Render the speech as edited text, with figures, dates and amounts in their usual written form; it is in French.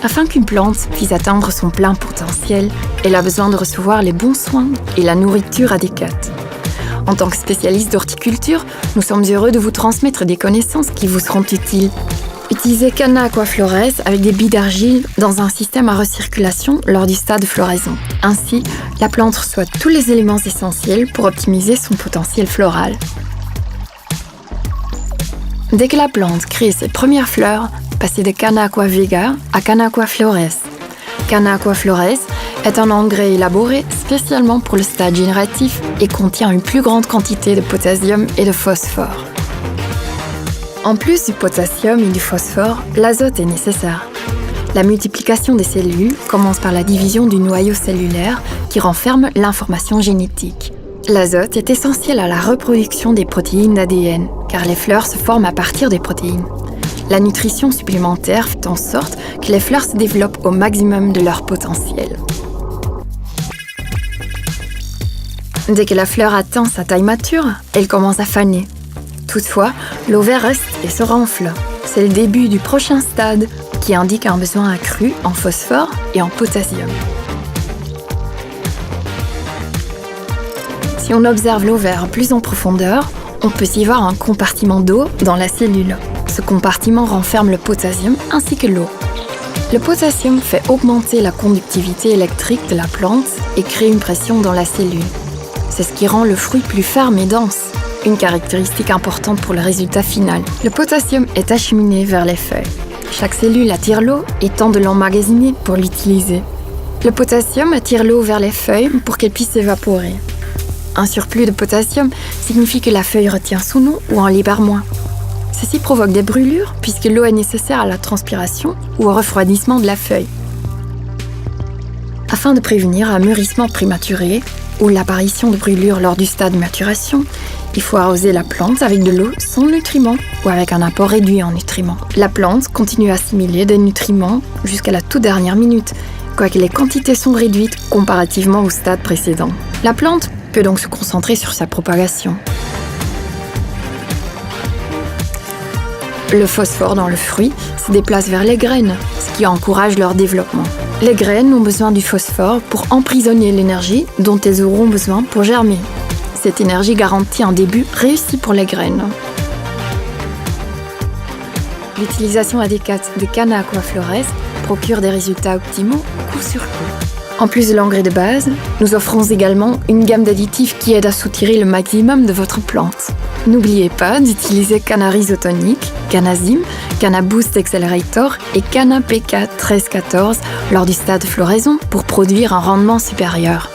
Afin qu'une plante puisse atteindre son plein potentiel, elle a besoin de recevoir les bons soins et la nourriture adéquate. En tant que spécialiste d'horticulture, nous sommes heureux de vous transmettre des connaissances qui vous seront utiles. Utilisez Canna Aquaflores avec des billes d'argile dans un système à recirculation lors du stade de floraison. Ainsi, la plante reçoit tous les éléments essentiels pour optimiser son potentiel floral. Dès que la plante crée ses premières fleurs, passez de Canna Aquavega à Canna Aquaflores. Canna Aquaflores est un engrais élaboré spécialement pour le stade génératif et contient une plus grande quantité de potassium et de phosphore. En plus du potassium et du phosphore, l'azote est nécessaire. La multiplication des cellules commence par la division du noyau cellulaire qui renferme l'information génétique. L'azote est essentiel à la reproduction des protéines d'ADN, car les fleurs se forment à partir des protéines. La nutrition supplémentaire fait en sorte que les fleurs se développent au maximum de leur potentiel. Dès que la fleur atteint sa taille mature, elle commence à faner. Toutefois, l'ovaire reste et se renfle. C'est le début du prochain stade qui indique un besoin accru en phosphore et en potassium. Si on observe l'ovaire plus en profondeur, on peut y voir un compartiment d'eau dans la cellule. Ce compartiment renferme le potassium ainsi que l'eau. Le potassium fait augmenter la conductivité électrique de la plante et crée une pression dans la cellule. C'est ce qui rend le fruit plus ferme et dense. Une caractéristique importante pour le résultat final. Le potassium est acheminé vers les feuilles. Chaque cellule attire l'eau et tente de l'emmagasiner pour l'utiliser. Le potassium attire l'eau vers les feuilles pour qu'elles puissent s'évaporer. Un surplus de potassium signifie que la feuille retient son eau ou en libère moins. Ceci provoque des brûlures puisque l'eau est nécessaire à la transpiration ou au refroidissement de la feuille. Afin de prévenir un mûrissement prématuré ou l'apparition de brûlures lors du stade de maturation, il faut arroser la plante avec de l'eau sans nutriments ou avec un apport réduit en nutriments. La plante continue à assimiler des nutriments jusqu'à la toute dernière minute, quoique les quantités sont réduites comparativement au stade précédent. La plante peut donc se concentrer sur sa propagation. Le phosphore dans le fruit se déplace vers les graines, ce qui encourage leur développement. Les graines ont besoin du phosphore pour emprisonner l'énergie dont elles auront besoin pour germer. Cette énergie garantit un début réussi pour les graines. L'utilisation adéquate de Canna Aquaflores procure des résultats optimaux coup sur coup. En plus de l'engrais de base, nous offrons également une gamme d'additifs qui aident à soutirer le maximum de votre plante. N'oubliez pas d'utiliser Canna Rhizotonic, Canna Zym, Canna Boost Accelerator et Canna PK 1314 lors du stade de floraison pour produire un rendement supérieur.